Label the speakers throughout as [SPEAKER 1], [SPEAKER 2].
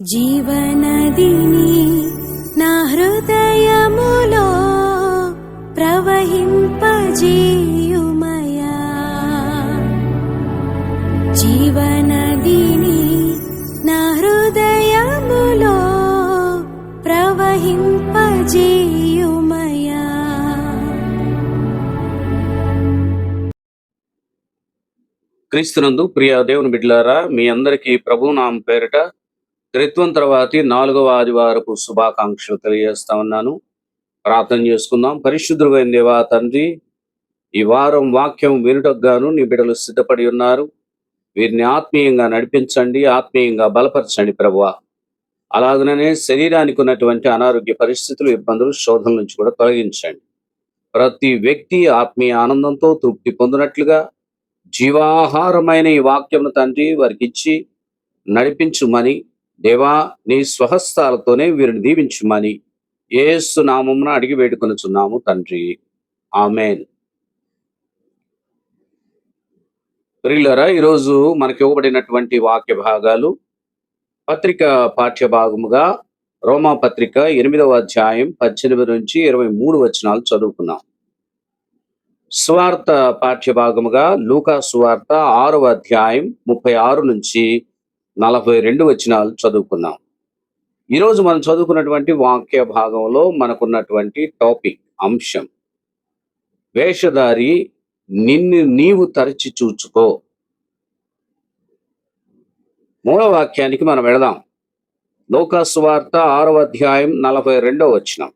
[SPEAKER 1] జీవనదిని నా హృదయములో ప్రవహింపజేయుమయా. జీవనదిని నా హృదయములో ప్రవహింపజేయుమయా.
[SPEAKER 2] క్రీస్తునందు ప్రియ దేవుని బిడ్డలారా, మీ అందరికీ ప్రభునామం పేరిట త్రిత్వం తర్వాతి 4వ ఆదివారపు శుభాకాంక్షలు తెలియజేస్తా ఉన్నాను. ప్రార్థన చేసుకుందాం. పరిశుద్ధుడైన దేవా తండ్రి, ఈ వారం వాక్యం వినుటకు గాను నీ బిడ్డలు సిద్ధపడి ఉన్నారు. వీరిని ఆత్మీయంగా నడిపించండి, ఆత్మీయంగా బలపరచండి ప్రభువా. అలాగనే శరీరానికి ఉన్నటువంటి అనారోగ్య పరిస్థితులు, ఇబ్బందులు, శోధనల నుంచి కూడా తొలగించండి. ప్రతి వ్యక్తి ఆత్మీయ ఆనందంతో తృప్తి పొందినట్లుగా జీవాహారమైన ఈ వాక్యమును తండ్రి వారికి ఇచ్చి నడిపించుమని, దేవా నీ స్వహస్తాలతోనే వీరిని దీవించుమని యేసు నామమున అడిగి వేడుకొనుచున్నాము తండ్రి, ఆమేన్. ప్రియులారా, ఈరోజు మనకి ఇవ్వబడినటువంటి వాక్య భాగాలు పత్రిక పాఠ్య భాగముగా రోమా పత్రిక 8వ అధ్యాయం 18 నుంచి 23 వచనాలు చదువుకున్నాం. సువార్త పాఠ్య భాగముగా లూకా సువార్త 6వ అధ్యాయం 36 నుంచి 42 వచనాలు చదువుకున్నాం. ఈరోజు మనం చదువుకున్నటువంటి వాక్య భాగంలో మనకున్నటువంటి టాపిక్, అంశం, వేషధారి నిన్ను నీవు తరచి చూచుకో. మూల వాక్యానికి మనం వెళదాం. లూకా సువార్త 6వ అధ్యాయం 42వ వచనం.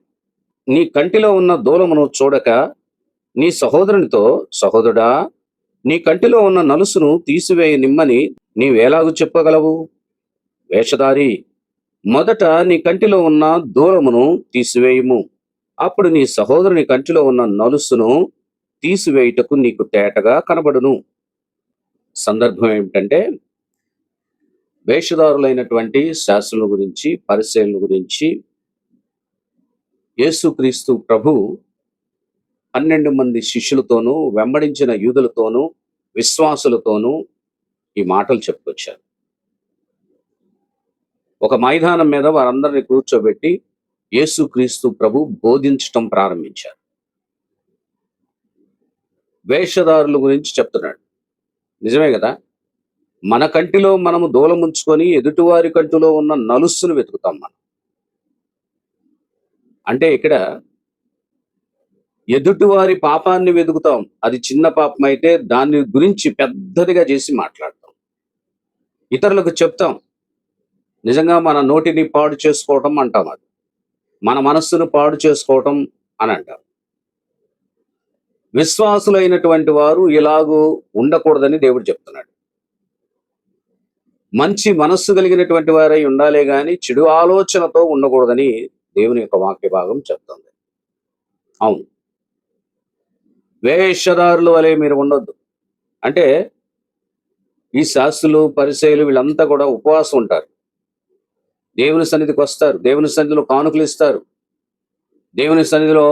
[SPEAKER 2] నీ కంటిలో ఉన్న దూలమును చూడక నీ సహోదరునితో, సహోదరుడా, నీ కంటిలో ఉన్న నలుసును తీసివేయ నిమ్మని నీవేలాగు చెప్పగలవు? వేషధారి, మొదట నీ కంటిలో ఉన్న దూలమును తీసివేయుము, అప్పుడు నీ సహోదరుని కంటిలో ఉన్న నలుసును తీసివేయుటకు నీకు తేటగా కనబడును. సందర్భం ఏమిటంటే, వేషధారులైనటువంటి శాస్త్రుల గురించి, పరిసయ్యుల గురించి యేసుక్రీస్తు ప్రభు 12 మంది శిష్యులతోనూ, వెంబడించిన యూదులతోనూ, విశ్వాసులతోనూ ఈ మాటలు చెప్పుకొచ్చారు. ఒక మైదానం మీద వారందరినీ కూర్చోబెట్టి యేసుక్రీస్తు ప్రభు బోధించటం ప్రారంభించారు. వేషధారుల గురించి చెప్తున్నాడు. నిజమే కదా, మన కంటిలో మనము దూలముంచుకొని ఎదుటివారి కంటిలో ఉన్న నలుస్సును వెతుకుతాం మనం. అంటే ఇక్కడ ఎదుటివారి పాపాన్ని వెతుకుతాం. అది చిన్న పాపం అయితే దాని గురించి పెద్దదిగా చేసి మాట్లాడతాం, ఇతరులకు చెప్తాం. నిజంగా మన నోటిని పాడు చేసుకోవటం అంటాం, అది మన మనస్సును పాడు చేసుకోవటం అని అంటాం. విశ్వాసులైనటువంటి వారు ఇలాగూ ఉండకూడదని దేవుడు చెప్తున్నాడు. మంచి మనస్సు కలిగినటువంటి వారై ఉండాలే గాని చెడు ఆలోచనతో ఉండకూడదని దేవుని యొక్క వాక్య భాగం చెప్తుంది. అవును, వేషధారుల వలె మీరు ఉండొద్దు. అంటే ఈ శాస్త్రులు, పరిసయ్యులు వీళ్ళంతా కూడా ఉపవాసం ఉంటారు, దేవుని సన్నిధికి వస్తారు, దేవుని సన్నిధిలో కానుకలు ఇస్తారు, దేవుని సన్నిధిలో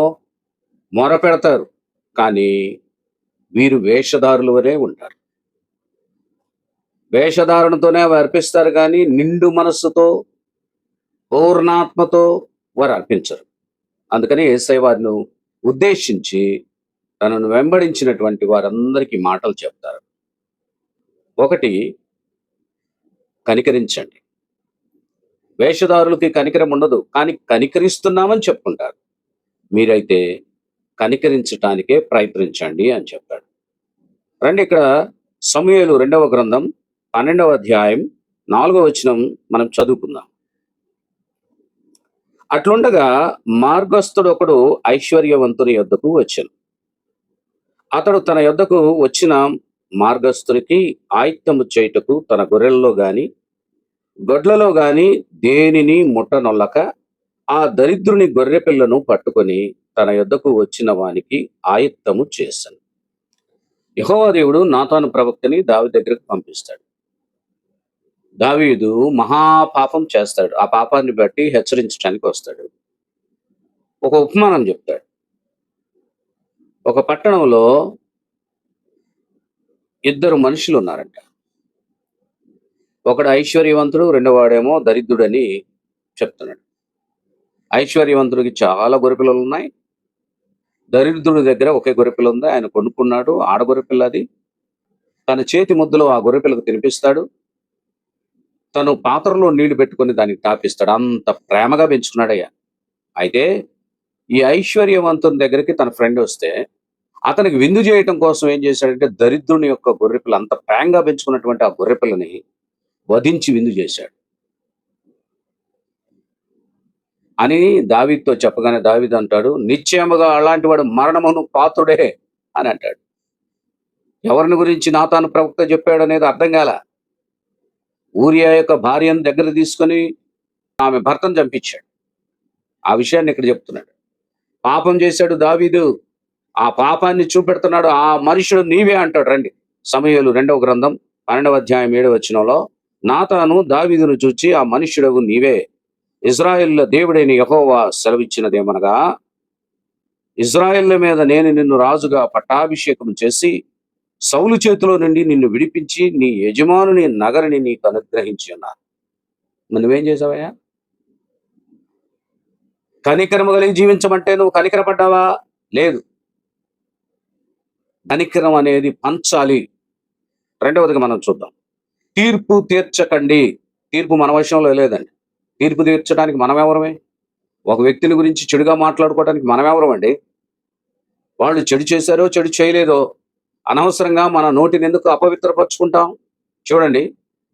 [SPEAKER 2] మొర పెడతారు. కానీ వీరు వేషధారుల వలె ఉంటారు. వేషధారణతోనే అవి అర్పిస్తారు, కానీ నిండు మనస్సుతో, పూర్ణాత్మతో వారు అర్పించరు. అందుకని యేసయ్య వారిని ఉద్దేశించి తనను వెంబడించినటువంటి వారందరికీ మాటలు చెప్తారు. ఒకటి, కనికరించండి. వేషధారులకి కనికరం ఉండదు, కానీ కనికరిస్తున్నామని చెప్పుకుంటారు. మీరైతే కనికరించటానికే ప్రయత్నించండి అని చెప్పాడు. రండి, ఇక్కడ సమూయేలు 2వ గ్రంథం 12వ అధ్యాయం 4వ వచనం మనం చదువుకుందాం. అట్లుండగా మార్గస్థుడు ఒకడు ఐశ్వర్యవంతుని యొద్దకు వచ్చెను. అతడు తన యొద్దకు వచ్చిన మార్గస్థునికి ఆయుత్తము చేయుటకు తన గొర్రెలలో గాని గొడ్లలో గాని దేనిని ముట్టనొల్లక ఆ దరిద్రుని గొర్రె పిల్లను పట్టుకొని తన యొద్దకు వచ్చిన వానికి ఆయుత్తము చేశాను. యెహోవా దేవుడు నాతాను ప్రవక్తని దావీదు దగ్గరకు పంపిస్తాడు. దావీదు మహాపాపం చేస్తాడు. ఆ పాపాన్ని బట్టి హెచ్చరించడానికి వస్తాడు. ఒక ఉపమానం చెప్తాడు. ఒక పట్టణంలో 2 మనుషులు ఉన్నారంట. ఒకడు ఐశ్వర్యవంతుడు, రెండో వాడేమో దరిద్రుడని చెప్తున్నాడు. ఐశ్వర్యవంతుడికి చాలా గొర్రెపిల్లలు ఉన్నాయి. దరిద్రుడి దగ్గర ఒకే గొర్రెపిల్ల ఉంది. ఆయన కొనుక్కున్నాడు. ఆడ గొర్రెపిల్ల అది. తన చేతి ముద్దలో ఆ గొర్రెపిల్లకు తినిపిస్తాడు. తను పాత్రలో నీళ్లు పెట్టుకొని దానికి తాపిస్తాడు. అంత ప్రేమగా పెంచుకున్నాడయ్యా. అయితే ఈ ఐశ్వర్యవంతుని దగ్గరికి తన ఫ్రెండ్ వస్తే అతనికి విందు చేయటం కోసం ఏం చేశాడంటే దరిద్రుని యొక్క గొర్రెపిల్ల, అంత ప్రేమగా పెంచుకున్నటువంటి ఆ గొర్రెపిల్లని వధించి విందు చేశాడు అని దావీదుతో చెప్పగానే దావీదు అంటాడు, నిశ్చయముగా అలాంటి వాడు మరణమును పాత్రుడే అని అంటాడు. ఎవరిని గురించి నాతాను ప్రవక్త చెప్పాడు అనేది అర్థం కాల. ఊరియా యొక్క భార్యను దగ్గర తీసుకొని ఆమె భర్తను చంపించాడు. ఆ విషయాన్ని ఇక్కడ చెప్తున్నాడు. పాపం చేశాడు దావీదు. ఆ పాపాన్ని చూపెడుతున్నాడు. ఆ మనుషుడు నీవే అంటాడు. రండి, సమూయేలు 2వ గ్రంథం 12వ అధ్యాయం 7వ వచనంలో నాతాను దావీదును చూచి, ఆ మనుష్యుడవు నీవే, ఇజ్రాయేళ్ల దేవుడైన యెహోవా సెలవిచ్చినదేమనగా, ఇజ్రాయేళ్ల మీద నేను నిన్ను రాజుగా పట్టాభిషేకం చేసి సౌలు చేతిలో నుండి నిన్ను విడిపించి నీ యజమానుని నగరిని నీకు అనుగ్రహించి ఉన్నాను. నువ్వేం చేసావయ్యా? కనికరము కలిగి జీవించమంటే నువ్వు కనికరపడ్డావా? లేదు. కనికరం అనేది పంచాలి. రెండవదిగా మనం చూద్దాం, తీర్పు తీర్చకండి. తీర్పు మన వశంలో లేదండి. తీర్పు తీర్చడానికి మనం ఎవరమే? ఒక వ్యక్తిని గురించి చెడుగా మాట్లాడుకోవడానికి మనం ఎవరమండి? వాళ్ళు చెడు చేశారో చెడు చేయలేదో అనవసరంగా మన నోటిని ఎందుకు అపవిత్రపరుచుకుంటాం? చూడండి,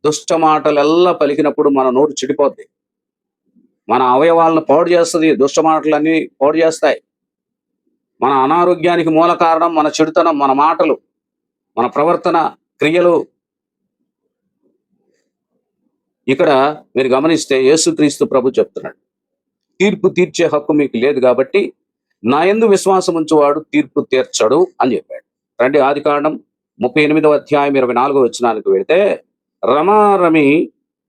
[SPEAKER 2] దుష్ట మాటలెల్లా పలికినప్పుడు మన నోటు చెడిపోద్ది. మన అవయవాలను పాడు చేస్తుంది. దుష్ట మాటలన్నీ పాడు చేస్తాయి. మన అనారోగ్యానికి మూల కారణం మన చెడుతనం, మన మాటలు, మన ప్రవర్తన, క్రియలు. ఇక్కడ మీరు గమనిస్తే యేసుక్రీస్తు ప్రభు చెప్తున్నాడు, తీర్పు తీర్చే హక్కు మీకు లేదు కాబట్టి నా యందు విశ్వాసం ఉంచువాడు తీర్పు తీర్చడు అని చెప్పాడు. రండి, ఆదికాండం 38వ అధ్యాయం 24వ వచనానికి వెళితే, రమారమి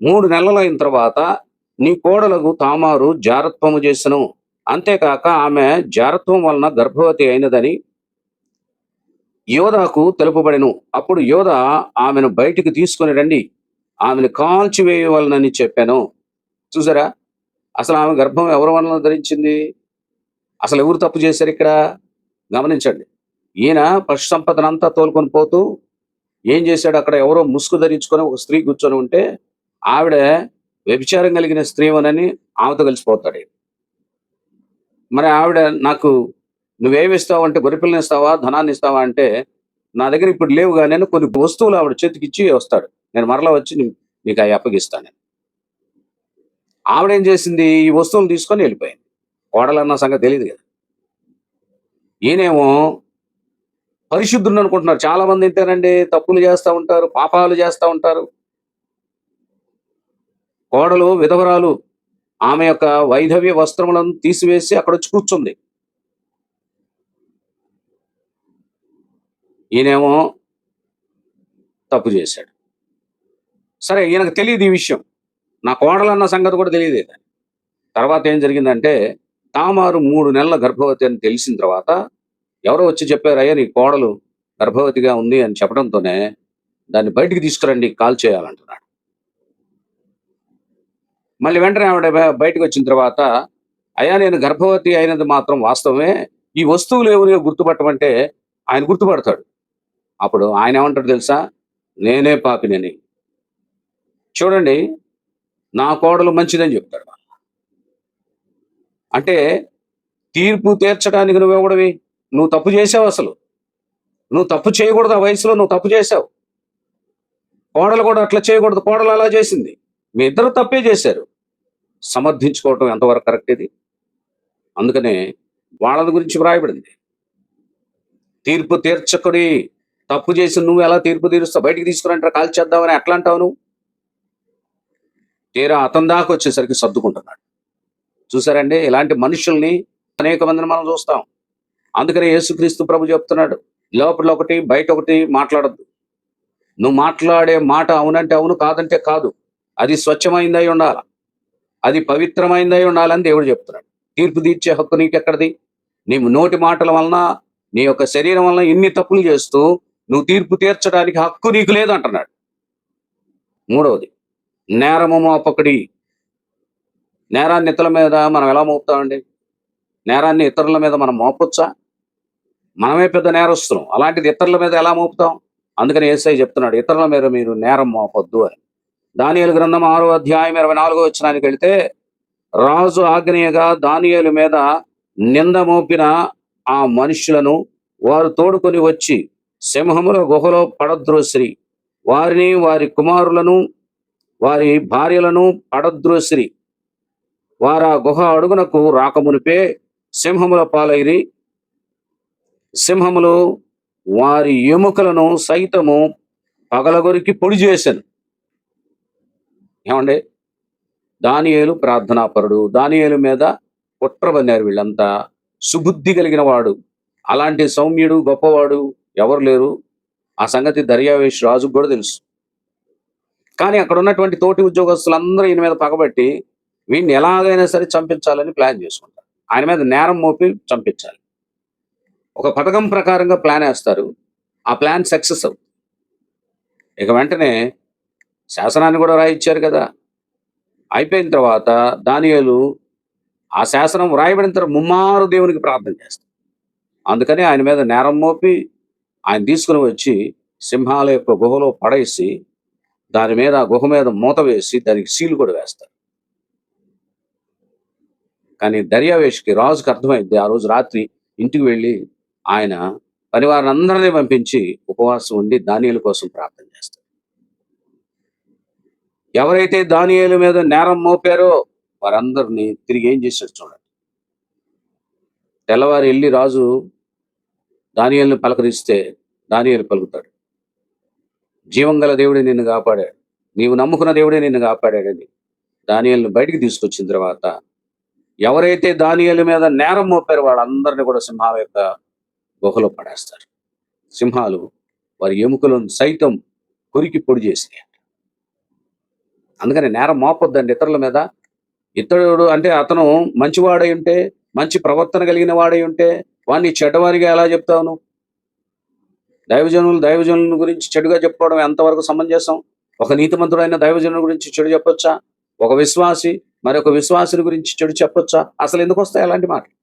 [SPEAKER 2] 3 నెలలైన తర్వాత నీ కోడలకు తామారు జారత్వము చేసెను, అంతేకాక ఆమె జారత్వం వలన గర్భవతి అయినదని యోధాకు తెలుపబడెను. అప్పుడు యోధా ఆమెను బయటికి తీసుకొని రండి, ఆమెను కాల్చివేయవలనని చెప్పాను. చూసారా, అసలు ఆమె గర్భం ఎవరి వలన ధరించింది? అసలు ఎవరు తప్పు చేశారు ఇక్కడ? గమనించండి. ఈయన పశు సంపదనంతా తోలుకొని పోతూ ఏం చేశాడు? అక్కడ ఎవరో ముసుగు ధరించుకొని ఒక స్త్రీ కూర్చొని ఉంటే ఆవిడ వ్యభిచారం కలిగిన స్త్రీవనని ఆమెతో కలిసిపోతాడు. మరి ఆవిడ, నాకు నువ్వేమి ఇస్తావు అంటే, గొర్రెపిల్లని ఇస్తావా, ధనాన్ని ఇస్తావా అంటే, నా దగ్గర ఇప్పుడు లేవు కానీ నేను కొన్ని వస్తువులు ఆవిడ చేతికిచ్చి వస్తాడు, నేను మరలా వచ్చి నీకు అవి అప్పగిస్తాను. ఆవిడేం చేసింది? ఈ వస్తువులు తీసుకొని వెళ్ళిపోయింది. కోడలన్న సంగతి తెలియదు కదా. ఈయనేమో పరిశుద్ధుడు అనుకుంటున్నారు. చాలా మంది ఏంటంటే తప్పులు చేస్తూ ఉంటారు, పాపాలు చేస్తూ ఉంటారు. కోడలు విధవరాలు, ఆమె యొక్క వైధవ్య వస్త్రములను తీసివేసి అక్కడ వచ్చి కూర్చుంది. ఈయనేమో తప్పు చేశాడు. సరే, ఈయనకు తెలియదు ఈ విషయం, నా కోడలన్న సంగతి కూడా తెలియదు. తర్వాత ఏం జరిగిందంటే, తామారు 3 నెలల గర్భవతి అని తెలిసిన తర్వాత ఎవరో వచ్చి చెప్పారు, అయ్యా నీ కోడలు గర్భవతిగా ఉంది అని చెప్పడంతోనే దాన్ని బయటికి తీసుకురండి, కాల్ చేయాలంటున్నాడు. మళ్ళీ వెంటనే ఆవిడ బయటకు వచ్చిన తర్వాత, అయ్యా నేను గర్భవతి అయినది మాత్రం వాస్తవమే, ఈ వస్తువులు ఎవరిగా గుర్తుపట్టమంటే ఆయన గుర్తుపడతాడు. అప్పుడు ఆయన ఏమంటాడు తెలుసా? నేనే పాపినని. చూడండి, నా కోడలు మంచిదని చెప్తాడు. అంటే తీర్పు తీర్చడానికి నువ్వెవడవి? నువ్వు తప్పు చేసావు. అసలు నువ్వు తప్పు చేయకూడదు. ఆ వయసులో నువ్వు తప్పు చేసావు. కోడలు కూడా అట్లా చేయకూడదు. కోడలు అలా చేసింది. మీ ఇద్దరు తప్పే చేశారు. సమర్థించుకోవటం ఎంతవరకు కరెక్ట్ ఇది? అందుకనే వాళ్ళ గురించి వ్రాయబడింది, తీర్పు తీర్చకుడి. తప్పు చేసి నువ్వు ఎలా తీర్పు తీరుస్తావు? బయటికి తీసుకురంటారా, కాల్ చేద్దామని ఎట్లా అంటావు నువ్వు? తీరా అతని దాకా వచ్చేసరికి సర్దుకుంటున్నాడు. చూసారండి, ఇలాంటి మనుషుల్ని అనేక మందిని మనం చూస్తాం. అందుకనే యేసుక్రీస్తు ప్రభు చెప్తున్నాడు, లోపల ఒకటి బయట ఒకటి మాట్లాడద్దు. నువ్వు మాట్లాడే మాట అవునంటే అవును, కాదంటే కాదు. అది స్వచ్ఛమైందై ఉండాలి, అది పవిత్రమైందై ఉండాలని దేవుడు చెప్తున్నాడు. తీర్పు తీర్చే హక్కు నీకెక్కడిది? నీవు నోటి మాటల వలన, నీ యొక్క శరీరం వలన ఇన్ని తప్పులు చేస్తూ నువ్వు తీర్పు తీర్చడానికి హక్కు నీకు లేదు అంటున్నాడు. మూడవది, నేరము మోపకుడి. నేరాన్ని ఇతరుల మీద మనం ఎలా మోపుతామండి? నేరాన్ని ఇతరుల మీద మనం మోపొచ్చా? మనమే పెద్ద నేరస్తులం. అలాంటిది ఇతరుల మీద ఎలా మోపుతాం? అందుకని యేసయ్య చెప్తున్నాడు, ఇతరుల మీద మీరు నేరం మోపొద్దు అని. దానియేలు గ్రంథం 6వ అధ్యాయం 24వ వచనానికి వెళితే, రాజు ఆజ్ఞయగా దానియేలు మీద నింద మోపిన ఆ మనుషులను వారు తోడుకొని వచ్చి సింహముల గుహలో పడద్రోసిరి. వారిని, వారి కుమారులను, వారి భార్యలను పడద్రోసిరి. వారా గుహ అడుగునకు రాకమునిపే సింహముల పాలైరి. సింహములు వారి ఎముకలను సైతము పగలగొరికి పొడి చేశాను. ఏమండి? దానియేలు ప్రార్థనాపరుడు. దానియేలు మీద కుట్ర పన్నారు వీళ్ళంతా. సుబుద్ధి కలిగిన వాడు, అలాంటి సౌమ్యుడు, గొప్పవాడు ఎవరు లేరు. ఆ సంగతి దర్యావేషు రాజుకు కూడా తెలుసు. కానీ అక్కడ ఉన్నటువంటి తోటి ఉద్యోగస్తులందరూ ఈయన మీద పగబట్టి వీడిని ఎలాగైనా సరే చంపించాలని ప్లాన్ చేసుకుంటారు. ఆయన మీద నేరం మోపి చంపించాలి. ఒక పథకం ప్రకారంగా ప్లాన్ వేస్తారు. ఆ ప్లాన్ సక్సెస్ అవుతుంది. ఇక వెంటనే శాసనాన్ని కూడా రాయిచ్చారు కదా. అయిపోయిన తర్వాత దానియేలు ఆ శాసనం వ్రాయబడిన తర్వాత ముమ్మారు దేవునికి ప్రార్థన చేస్తాడు. అందుకని ఆయన మీద నేరం మోపి ఆయన తీసుకుని వచ్చి సింహాల యొక్క గుహలో పడేసి దాని మీద ఆ గుహ మీద మూత వేసి దానికి సీలు కూడా వేస్తారు. కానీ దర్యావేషుకి, రాజుకి అర్థమైంది. ఆ రోజు రాత్రి ఇంటికి వెళ్ళి ఆయన పరివారం అందరినీ పంపించి ఉపవాసం ఉండి దానియేలు కోసం ప్రార్థన చేస్తాడు. ఎవరైతే దానియేలు మీద నేరం మోపారో వారందరినీ తిరిగి ఏం చేశాడు చూడండి. తెల్లవారు వెళ్ళి రాజు దానియేలుని పలకరిస్తే దానియేలు పలుకుతాడు, జీవం గల దేవుడే నిన్ను కాపాడాడు, నీవు నమ్ముకున్న దేవుడే నిన్ను కాపాడాడని. దానియేలుని బయటికి తీసుకొచ్చిన తర్వాత ఎవరైతే దానియేలు మీద నేరం మోపారో వాళ్ళందరినీ కూడా సింహాల యొక్క గుహలో పడేస్తారు. సింహాలు వారి ఎముకలను సైతం కొరికి పొడి చేసినాయి. అందుకని నేరం మోపొద్దండి ఇతరుల మీద. ఇతడు అంటే అతను మంచివాడై ఉంటే, మంచి ప్రవర్తన కలిగిన వాడై ఉంటే వాడిని చెడ్డవారిగా ఎలా చెప్తావు నువ్వు? దైవజనుల గురించి చెడుగా చెప్పుకోవడం ఎంతవరకు సమంజసం? ఒక నీతిమంతుడైన దైవజనుల గురించి చెడు చెప్పొచ్చా? ఒక విశ్వాసి మరొక విశ్వాసుని గురించి చెడు చెప్పొచ్చా? అసలు ఎందుకు వస్తాయి అలాంటి మాటలు?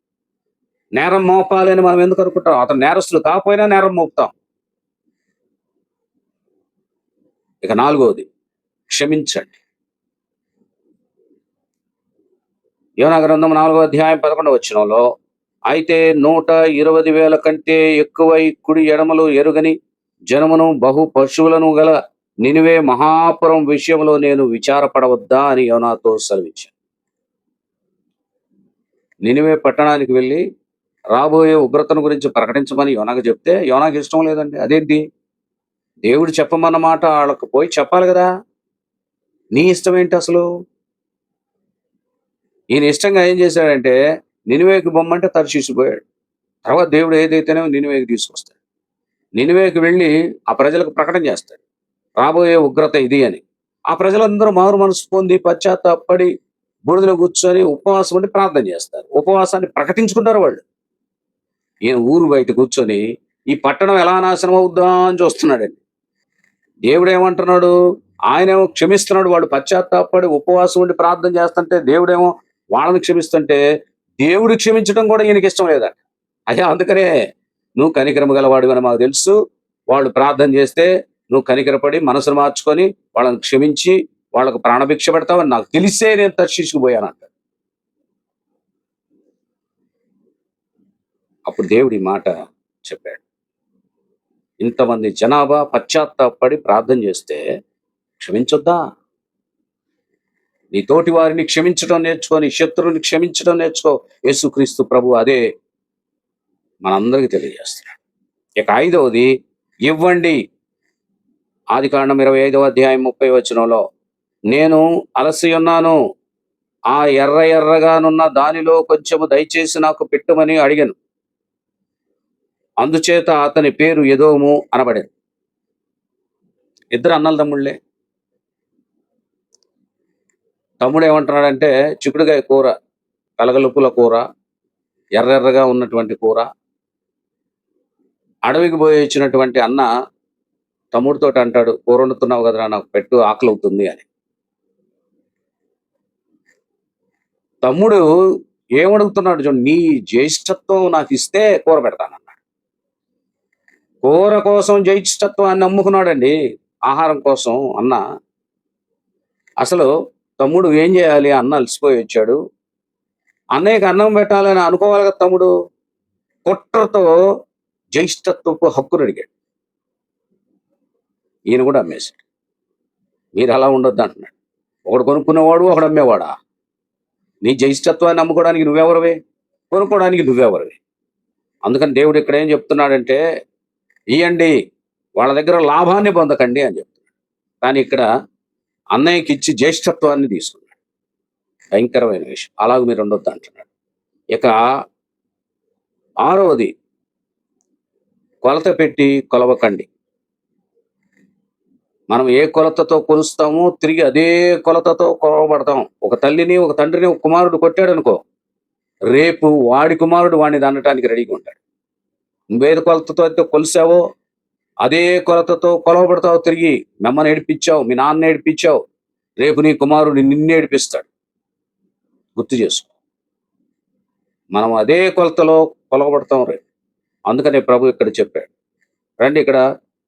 [SPEAKER 2] నేరం మోపాలి అని మనం ఎందుకు అనుకుంటాం? అతను నేరస్తులు కాకపోయినా నేరం మోపుతాం. ఇక 4వది, క్షమించండి. యోనా గ్రంథం 4వ అధ్యాయం 11వ వచనంలో, అయితే 120,000 కంటే ఎక్కువై కుడి ఎడమలు ఎరుగని జనమును బహు పశువులను గల నినివే మహాపురం విషయంలో నేను విచారపడవద్దా అని యోనాతో సెలవిచ్చాను. నినివే పట్టణానికి వెళ్ళి రాబోయే ఉగ్రతను గురించి ప్రకటించమని యోనాకు చెప్తే యోనాకు ఇష్టం లేదండి. అదేంటి? దేవుడు చెప్పమన్న మాట వాళ్ళకు పోయి చెప్పాలి కదా. నీ ఇష్టం ఏంటి అసలు? ఈయన ఇష్టంగా ఏం చేశాడంటే నినివేకి బొమ్మంటే తర్షీసుపోయాడు. తర్వాత దేవుడు ఏదైతేనే నినివేకి తీసుకొస్తాడు. నినివేకి వెళ్ళి ఆ ప్రజలకు ప్రకటన చేస్తాడు, రాబోయే ఉగ్రత ఇది అని. ఆ ప్రజలందరూ మారు మనసు పొంది పశ్చాత్తాపడి బూడిదలో కూర్చొని ఉపవాసం ఉండి ప్రార్థన చేస్తారు. ఉపవాసాన్ని ప్రకటించుకుంటారు వాళ్ళు. ఈయన ఊరు బయట కూర్చొని ఈ పట్టణం ఎలా నాశనం అవుద్దా అని చూస్తున్నాడండి. దేవుడు ఏమంటున్నాడు? ఆయనేమో క్షమిస్తున్నాడు. వాడు పశ్చాత్తాపడి ఉపవాసం ఉండి ప్రార్థన చేస్తుంటే దేవుడేమో వాళ్ళని క్షమిస్తుంటే దేవుడు క్షమించడం కూడా ఈయనకి ఇష్టం లేదట. అయ్యా, అందుకనే నువ్వు కనికరమ గలవాడు అని మాకు తెలుసు. వాళ్ళు ప్రార్థన చేస్తే నువ్వు కనికరపడి మనసును మార్చుకొని వాళ్ళని క్షమించి వాళ్ళకు ప్రాణభిక్ష పెడతావని నాకు తెలిసే నేను తర్షీసుకుపోయానంట. అప్పుడు దేవుడి మాట చెప్పాడు, ఇంతమంది జనాభా పశ్చాత్తాపడి ప్రార్థన చేస్తే క్షమించొద్దా? నీ తోటి వారిని క్షమించడం నేర్చుకో, నీ శత్రువుని క్షమించడం నేర్చుకో. యేసుక్రీస్తు ప్రభు అదే మనందరికీ తెలియజేస్తున్నాడు. ఇక 5వది, ఇవ్వండి. ఆదికాండం 25వ అధ్యాయం 30వ వచనంలో, నేను అలసి ఉన్నాను, ఆ ఎర్ర ఎర్రగానున్న దానిలో కొంచెము దయచేసి నాకు పెట్టుమని అడిగాను. అందుచేత అతని పేరు ఎదోము అనబడింది. ఇద్దరు అన్నల తమ్ముళ్ళే. తమ్ముడు ఏమంటున్నాడంటే చిక్కుడుగాయ కూర, కలగలుపుల కూర, ఎర్రెర్రగా ఉన్నటువంటి కూర. అడవికి పోయి ఇచ్చినటువంటి అన్న తమ్ముడితో అంటాడు, కూర వండుతున్నావు కదరా, నాకు పెట్టు, ఆకలి అవుతుంది అని. తమ్ముడు ఏమడుగుతున్నాడు చూడండి, నీ జ్యేష్ఠత్వం నాకు ఇస్తే కూర పెడతానన్నాడు. కూర కోసం జ్యేష్ఠత్వాన్ని అమ్ముకున్నాడండి, ఆహారం కోసం. అన్న అసలు తమ్ముడు ఏం చేయాలి? అన్న అలసిపోయి వచ్చాడు, అన్నయ్యకి అన్నం పెట్టాలని అనుకోవాలి కదా తమ్ముడు. కుట్రతో జ్యేష్ఠత్వపు హక్కును అడిగాడు. ఈయన కూడా అమ్మేశాడు. మీరు అలా ఉండొద్దు అంటున్నాడు. ఒకడు కొనుక్కునేవాడు, ఒకడు అమ్మేవాడా? నీ జ్యేష్ఠత్వాన్ని అమ్ముకోవడానికి నువ్వెవరివే, కొనుక్కోవడానికి నువ్వెవరివి? అందుకని దేవుడు ఇక్కడ ఏం చెప్తున్నాడంటే, ఇయ్యండి, వాళ్ళ దగ్గర లాభాన్ని పొందకండి అని చెప్తున్నాడు. కానీ ఇక్కడ అన్నయ్యకి ఇచ్చి జ్యేష్ఠత్వాన్ని తీసుకున్నాడు. భయంకరమైన విషయం. అలాగే మీరు ఉండొద్దు అంటున్నాడు. ఇక 6వది, కొలత పెట్టి కొలవకండి. మనం ఏ కొలతతో కొలుస్తామో తిరిగి అదే కొలతతో కొలవబడతాం. ఒక తల్లిని, ఒక తండ్రిని, ఒక కుమారుడు కొట్టాడు అనుకో, రేపు వాడి కుమారుడు వాడిని దండటానికి రెడీగా ఉంటాడు. నువ్వేది కొలతతో అయితే కొలిసావో అదే కొలతతో కొలవబడతావు. తిరిగి మిమ్మల్ని ఏడిపించావు, మీ నాన్న ఏడిపించావు, రేపు నీ కుమారుడు నిన్ను ఏడిపిస్తాడు. గుర్తు చేసుకో. మనం అదే కొలతలో కొలవబడతాం రేపు. అందుకనే ప్రభు ఇక్కడ చెప్పాడు. రండి, ఇక్కడ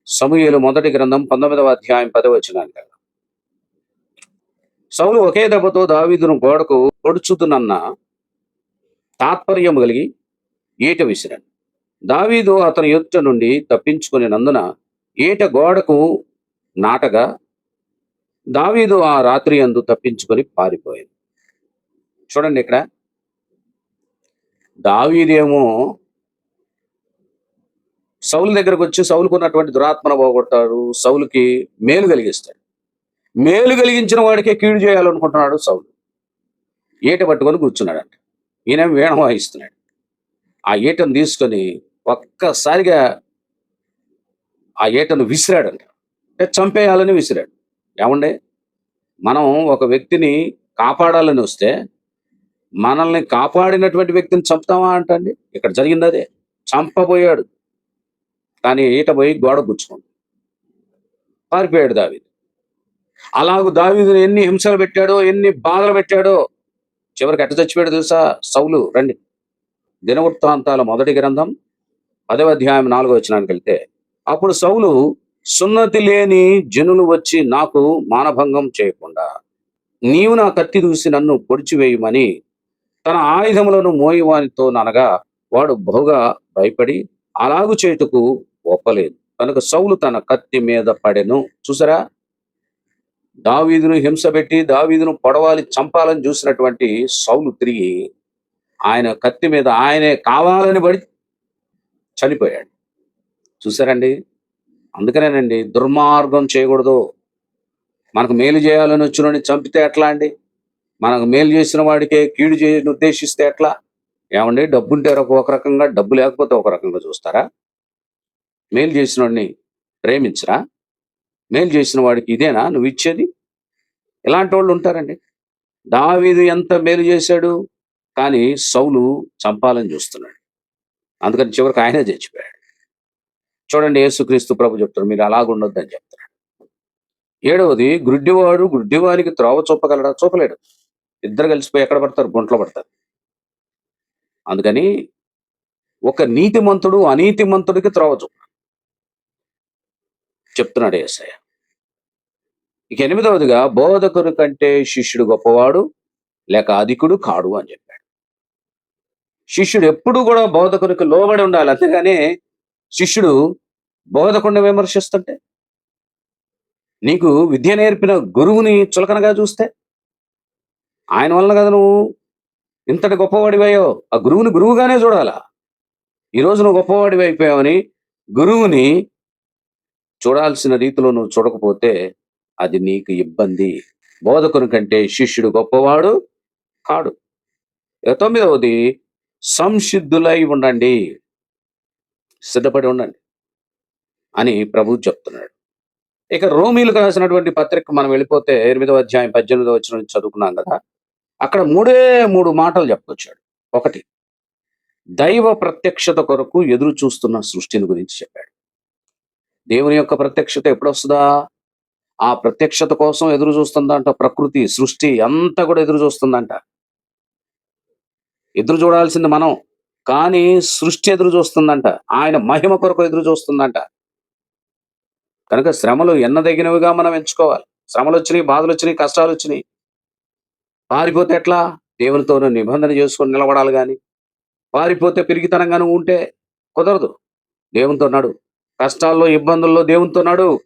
[SPEAKER 2] సమూయేలు మొదటి గ్రంథం 19వ అధ్యాయం 10వ వచనానికి. సౌలు ఒకే దెబ్బతో దావీదును గోడకు పొడుచుతున్న తాత్పర్యం కలిగి ఈట విసిరాడు. దావీదు అతని ఎదుట నుండి తప్పించుకునేనందున ఈట గోడకు నాటగా దావీదు ఆ రాత్రి యందు తప్పించుకొని పారిపోయాడు. చూడండి, ఇక్కడ దావీదేమో సౌలు దగ్గరకు వచ్చి సౌలుకున్నటువంటి దురాత్మను పోగొడతాడు, సౌలుకి మేలు కలిగిస్తాడు. మేలు కలిగించిన వాడికే కీడు చేయాలనుకుంటున్నాడు సౌలు. ఈట పట్టుకొని కూర్చున్నాడంట. ఈయన వీణ వాయిస్తున్నాడు. ఆ ఈటను తీసుకొని ఒక్కసారిగా ఆ ఈటను విసిరాడంట. అంటే చంపేయాలని విసిరాడు. ఏమండే, మనం ఒక వ్యక్తిని కాపాడాలని వస్తే మనల్ని కాపాడినటువంటి వ్యక్తిని చంపుతామా అంటండి? ఇక్కడ జరిగింది అదే. చంపబోయాడు, కానీ ఈట పోయి గోడ గుచ్చుకుంది, పారిపోయాడు దావీదు. అలాగూ దావీదుని ఎన్ని హింసలు పెట్టాడో, ఎన్ని బాధలు పెట్టాడో, చివరికి ఎట్ట చచ్చిపోయాడు తెలుసా సౌలు? రండి, దినవృత్తాంతాల మొదటి గ్రంథం 10వ అధ్యాయం 4వ వచనానికి వెళ్తే, అప్పుడు సౌలు, సున్నతి లేని జనులు వచ్చి నాకు మానభంగం చేయకుండా నీవు నా కత్తి దూసి నన్ను పొడిచివేయమని తన ఆయుధములను మోయివానితో అనగా వాడు బహుగా భయపడి అలాగు చేటుకు ఒప్పలేదు. కనుక సౌలు తన కత్తి మీద పడెను. చూసారా, దావీదును హింస పెట్టి దావీదును పొడవాలి, చంపాలని చూసినటువంటి సౌలు తిరిగి ఆయన కత్తి మీద ఆయనే కావాలని పడి చనిపోయాడు. చూసారండి, అందుకనేనండి దుర్మార్గం చేయకూడదు. మనకు మేలు చేయాలని వచ్చినోడిని చంపితే ఎట్లా అండి? మనకు మేలు చేసిన వాడికే కీడు చేయని ఉద్దేశిస్తే ఎట్లా? ఏమండి, డబ్బు ఉంటే ఒక రకంగా, డబ్బు లేకపోతే ఒక రకంగా చూస్తారా? మేలు చేసిన వాడిని ప్రేమించరా? మేలు చేసిన వాడికి ఇదేనా నువ్వు ఇచ్చేది? ఇలాంటి వాళ్ళు ఉంటారండి. దావీదు ఎంత మేలు చేశాడు, కానీ సౌలు చంపాలని చూస్తున్నాడు. అందుకని చివరికి ఆయనే చచ్చిపోయాడు. చూడండి, యేసుక్రీస్తు ప్రభు చెప్తాడు, మీరు అలాగుండొద్దని చెప్తున్నాడు. 7వది, గుడ్డివాడు గుడ్డివానికి త్రోవ చూపగలడా? చూపలేడు. ఇద్దరు కలిసిపోయి ఎక్కడ పడతారు? గుంట్లో పడతారు. అందుకని ఒక నీతిమంతుడు అనీతిమంతుడికి త్రోవ చూపు చెప్తున్నాడు యేసయ్య. ఇక 8వదిగా, బోధకుని కంటే శిష్యుడు గొప్పవాడు లేక అధికుడు కాడు అని చెప్పాడు. శిష్యుడు ఎప్పుడు కూడా బోధకునికి లోబడి ఉండాలి. అంతేగాని శిష్యుడు బోధకుడిని విమర్శిస్తుంటే, నీకు విద్య నేర్పిన గురువుని చులకనగా చూస్తే, ఆయన వల్ల కదా నువ్వు ఇంతటి గొప్పవాడివయ్యో, ఆ గురువుని గురువుగానే చూడాలా. ఈరోజు నువ్వు గొప్పవాడివి అయిపోయావని గురువుని చూడాల్సిన రీతిలో నువ్వు చూడకపోతే అది నీకు ఇబ్బంది. బోధకుని కంటే శిష్యుడు గొప్పవాడు కాడు. 9వది, సంసిద్ధులై ఉండండి, సిద్ధపడి ఉండండి అని ప్రభు చెప్తున్నాడు. ఇక రోమీలకు రాసినటువంటి పత్రిక మనం వెళ్ళిపోతే 8వ అధ్యాయం 18వ వచనం నుంచి చదువుకున్నాం కదా. అక్కడ 3 మాటలు చెప్పుకొచ్చాడు. 1, దైవ ప్రత్యక్షత కొరకు ఎదురు చూస్తున్న సృష్టిని గురించి చెప్పాడు. దేవుని యొక్క ప్రత్యక్షత ఎప్పుడు వస్తుందా? ఆ ప్రత్యక్షత కోసం ఎదురు చూస్తుందంట. ప్రకృతి, సృష్టి అంతా కూడా ఎదురు చూస్తుందంట. ఎదురు చూడాల్సింది మనం. కానీ సృష్టి ఎదురు చూస్తుందంట. ఆయన మహిమ కొరకు ఎదురు చూస్తుందంట. కనుక శ్రమలు ఎన్నదగినవిగా మనం ఎంచుకోవాలి. శ్రమలొచ్చినియి, బాధలొచ్చినియి, కష్టాలొచ్చినియి. పారిపోతే ఎట్లా? దేవునితోను నిబంధన చేసుకొని నిలబడాలి గాని, పారిపోతే పిరికితనంగా నువ్వు ఉంటే కుదరదు. దేవునితో నడు. కష్టాల్లో, ఇబ్బందుల్లో దేవునితో నడు.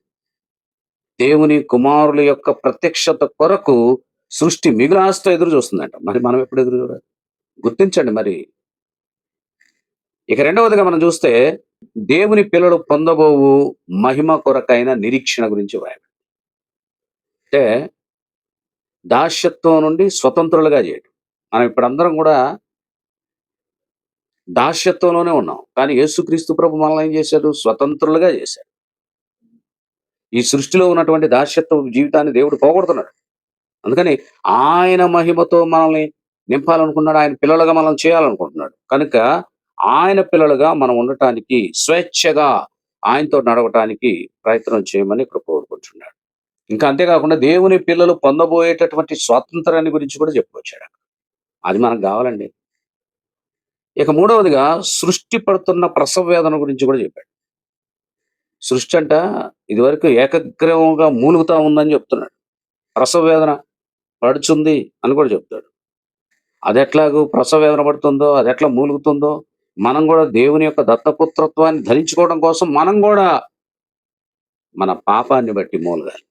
[SPEAKER 2] దేవుని కుమారుల యొక్క ప్రత్యక్షత కొరకు సృష్టి మిగులాశతో ఎదురు చూస్తుందంట. మరి మనం ఎప్పుడు ఎదురు చూడాలి? గుర్తించండి మరి. ఇక రెండవదిగా మనం చూస్తే, దేవుని పిల్లలు పొందబోవు మహిమ కొరకైన నిరీక్షణ గురించి వ్రాయబడింది. అంటే దాస్యత్వం నుండి స్వతంత్రులుగా చేయడం. మనం ఇప్పుడందరం కూడా దాస్యత్వంలోనే ఉన్నాం. కానీ యేసుక్రీస్తు ప్రభు మనల్ని ఏం చేశాడు? స్వతంత్రులుగా చేశాడు. ఈ సృష్టిలో ఉన్నటువంటి దాస్యత్వ జీవితాన్ని దేవుడు పోగొడుతున్నాడు. అందుకని ఆయన మహిమతో మనల్ని నింపాలనుకున్నాడు. ఆయన పిల్లలుగా మనం చేయాలనుకుంటున్నాడు. కనుక ఆయన పిల్లలుగా మనం ఉండటానికి, స్వేచ్ఛగా ఆయనతో నడవటానికి ప్రయత్నం చేయమని ఇక్కడ కోరుకుంటున్నాడు. ఇంకా అంతేకాకుండా దేవుని పిల్లలు పొందబోయేటటువంటి స్వాతంత్రాన్ని గురించి కూడా చెప్పుకొచ్చాడు. అది మనకు కావాలండి. ఇక మూడవదిగా సృష్టి పడుతున్న ప్రసవ వేదన గురించి కూడా చెప్పాడు. సృష్టి అంట ఇదివరకు ఏకగ్రీవంగా మూలుగుతా ఉందని చెప్తున్నాడు. ప్రసవ వేదన పడుచుంది అని కూడా చెప్తాడు. అదెట్లాగూ ప్రసవ వేదన పడుతుందో, అదెట్లా మూలుగుతుందో, మనం కూడా దేవుని యొక్క దత్తపుత్రత్వాన్ని ధరించుకోవడం కోసం మనం కూడా మన పాపాన్ని బట్టి మూలగాలి.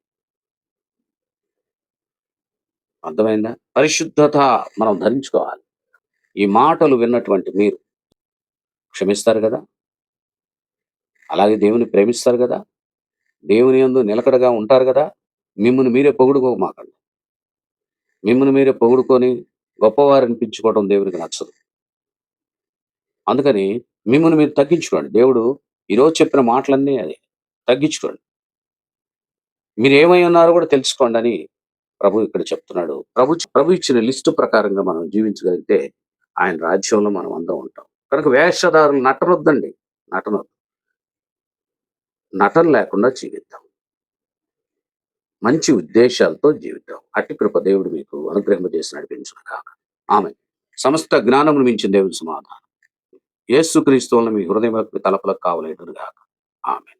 [SPEAKER 2] అర్థమైందా? పరిశుద్ధత మనం ధరించుకోవాలి. ఈ మాటలు విన్నటువంటి మీరు క్షమిస్తారు కదా? అలాగే దేవుని ప్రేమిస్తారు కదా? దేవుని యందు నిలకడగా ఉంటారు కదా? మిమ్మును మీరే పొగుడుకోమాకండి. మిమ్మును మీరే పొగుడుకొని గొప్పవారనిపించుకోవడం దేవునికి నచ్చదు. అందుకని మిమ్మును మీరు తగ్గించుకోండి. దేవుడు ఈరోజు చెప్పిన మాటలన్నీ అదే. తగ్గించుకోండి. మీరేమై ఉన్నారో కూడా తెలుసుకోండి అని ప్రభు ఇక్కడ చెప్తున్నాడు. ప్రభు ఇచ్చిన లిస్టు ప్రకారంగా మనం జీవించగలిగితే ఆయన రాజ్యంలో మనం అందరం ఉంటాం. కనుక వేషధారులు నటనొద్దండి. నటనొద్దు. నటన లేకుండా జీవిద్దాం. మంచి ఉద్దేశాలతో జీవిద్దాం. అట్టి కృప దేవుడు మీకు అనుగ్రహింపజేసి నడిపించును గాక. ఆమేన్. సమస్త జ్ఞానమును మించిన దేవుని సమాధానం యేసుక్రీస్తు వలన మీ హృదయములకు మీ తలపులకు కావలేదును గాక. ఆమేన్.